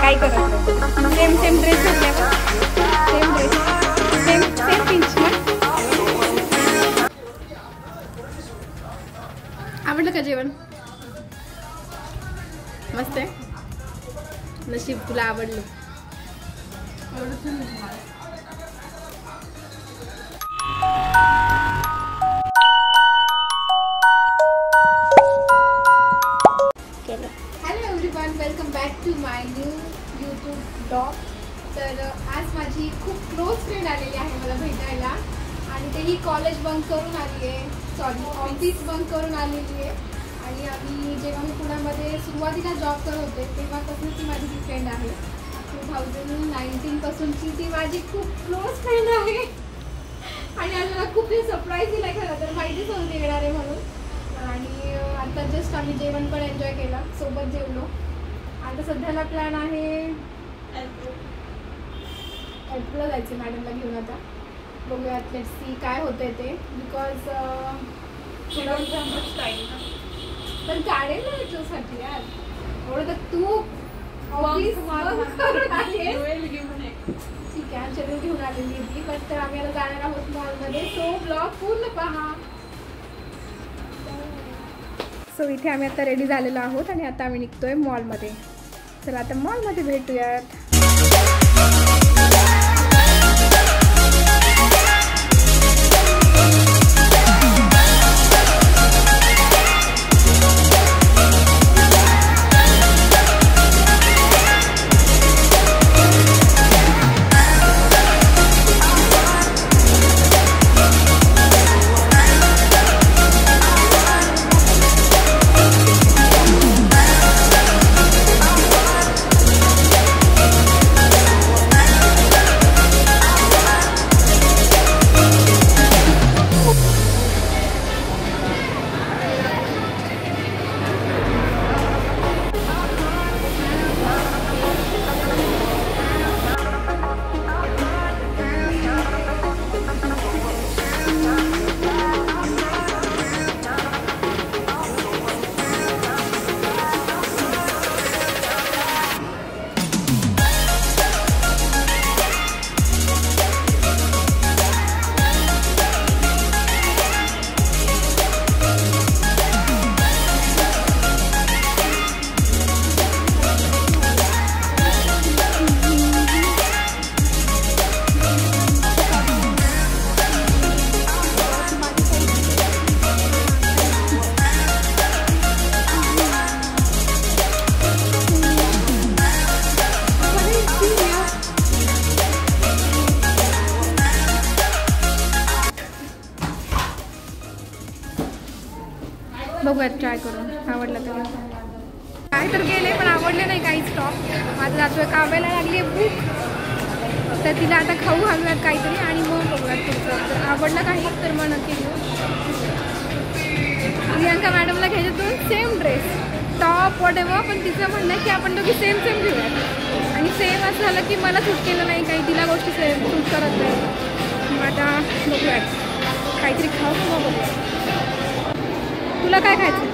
काय करत same same dress घातल्यावर same dress same same pinch ना. आवडलं का जेवण? मस्त आहे. नशीब तुला आवडलं. Hello everyone, welcome back to my new YouTube blog. तर आज माझी खूप क्लोज फ्रेंड आलेली आहे मला भेटायला आणि तेही कॉलेज बंक करून आली आहे, सॉरी ऑफिस बंक करून आलेली आहे. आणि आम्ही जेव्हा मी पुण्यामध्ये सुरुवातीला जॉब करत होते तेव्हापासून ती माझी ती फ्रेंड आहे. 2019 पासूनची ती माझी खूप क्लोज फ्रेंड आहे आणि आज मला खूप सरप्राईज दिला आहे. खरं तर माहितीच नव्हती येणार आहे म्हणून. आणि आता जस्ट आम्ही जेवण पण एन्जॉय केला, सोबत जेवलो. आता सध्याला प्लॅन आहे एल्पला जायचं मॅडमला घेऊन. आता बघूयात, लेट्स सी काय होतंय ते. बिकॉज पण काढेल ना याच्यासाठी यार. एवढं तर तू ऑफिस करून आलीस. ठीक आहे, शेड्यूल घेऊन आलेली होती. पण तर आम्ही आता जाणार आहोत मॉलमध्ये, सो ब्लॉग पूर्ण पहा. सो इथे आम्ही आता रेडी झालेलो आहोत आणि आता आम्ही निघतोय मॉलमध्ये. चला आता मॉलमध्ये भेटूयात. बघूयात ट्राय करून, आवडलं तर. काय तर गेले पण आवडले नाही काही स्टॉप. माझं जातोय कामाला लागली आहे भूक, तर तिला आता खाऊ घालूयात काहीतरी आणि मग बघूयात तुमचं. तर आवडलं काही तर मग नक्की घेऊ. प्रियांका मॅडमला घ्यायचे 2 सेम ड्रेस, टॉप वॉटेवर. पण तिचं म्हणणं आहे की आपण दोघी सेम सेम घेऊयात. आणि सेम असं झालं की मला सूट केलं नाही काही, तिला गोष्टी सेम सूट करत नाही. मग आता बघूयात काहीतरी खाऊ मग बघूयात. तुला काय खायचं?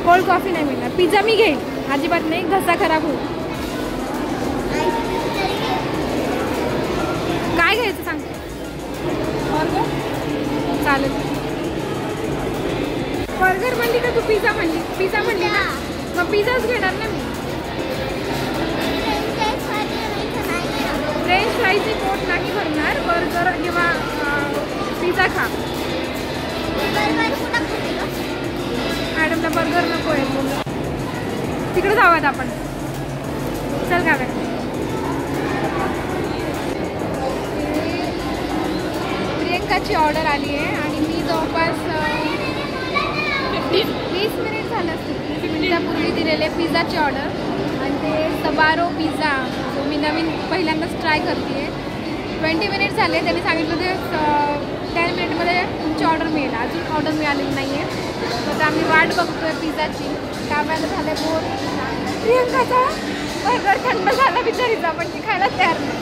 कोल्ड कॉफी नाही मिळणार. पिझ्झा मी घेईन, अजिबात नाही, घसा खराब होईल. काय घ्यायचं सांग? चालेल. बर्गर म्हणली का तू? पिझ्झा म्हणली? पिझ्झा म्हणली ना, मग पिझ्झाच घेणार ना मी. फ्रेंच फ्राईजची पोट नाही भरणार, बर्गर किंवा पिझ्झा खा. मॅडमला बर्गर नको आहे, तिकडे जाऊयात आपण. चल का प्रियंकाची ऑर्डर आली आहे आणि मी जवळपास 20 मिनिट झालं असतील, 20 मिनिटापूर्वी दिलेले पिझ्झाची ऑर्डर. आणि ते सबारो पिझ्झा जो मी नवीन पहिल्यांदाच ट्राय करते. 20 मिनिट झाले, त्यांनी सांगितलं ते 10 मिनिटमध्ये तुमची ऑर्डर मिळेल. अजून ऑर्डर मिळालेली नाही आहे, तर आम्ही वाट बघतोय पिझ्झाची. कामाला झालं बोर. प्रियंकाचा बर्गर थंड झाला बिचारीचा, पण ती खायला तयार नाही.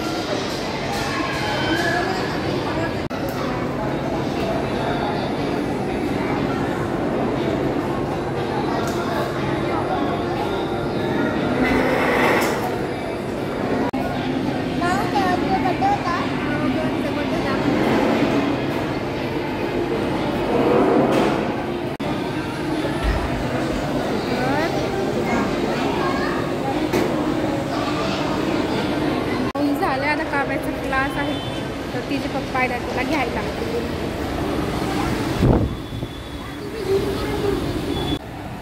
तर तिचे पप्पा आहे तिला घ्यायला.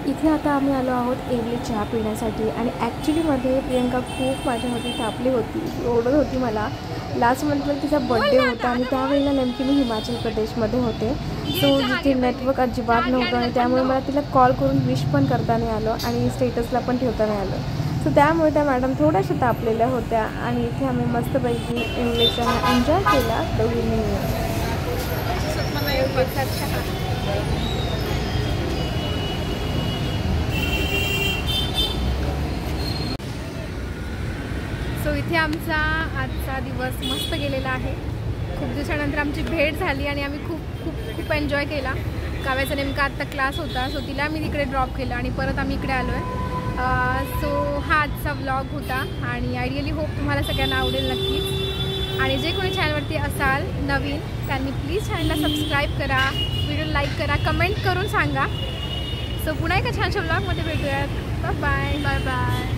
इथे आता आम्ही आलो आहोत इमली चहा पिण्यासाठी. आणि ॲक्च्युलीमध्ये प्रियंका खूप माझ्यावरती तापली होती, ओरडत होती मला. लास्ट मंथमध्ये तिचा बड्डे होता आणि त्यावेळेला नेमकी मी हिमाचल प्रदेशमध्ये होते. सो जिथे नेटवर्क अजिबात नव्हतं आणि त्यामुळे मला तिला कॉल करून विश पण करता नाही आलं आणि स्टेटसला पण ठेवता नाही आलं. सो त्यामुळे त्या मॅडम थोड्याशा तापलेल्या होत्या. आणि इथे आम्ही मस्तपैकी इमली चहा एन्जॉय केला दोघींनी. सो इथे आमचा आजचा दिवस मस्त गेलेला आहे. खूप दिवसानंतर आमची भेट झाली आणि आम्ही खूप खूप खूप एन्जॉय केला. काव्याचा नेमका आत्ता क्लास होता, सो तिला मी तिकडे ड्रॉप केलं आणि परत आम्ही इकडे आलो आहे. सो हा आजचा व्लॉग होता आणि आयडियली होप तुम्हाला सगळ्यांना आवडेल नक्कीच. आणि जे कोणी चॅनलवरती असाल नवीन त्यांनी प्लीज चॅनलला सबस्क्राईब करा, व्हिडिओ लाईक करा, कमेंट करून सांगा. सो पुन्हा एका छानशा व्लॉगमध्ये भेटूयात. Bye bye.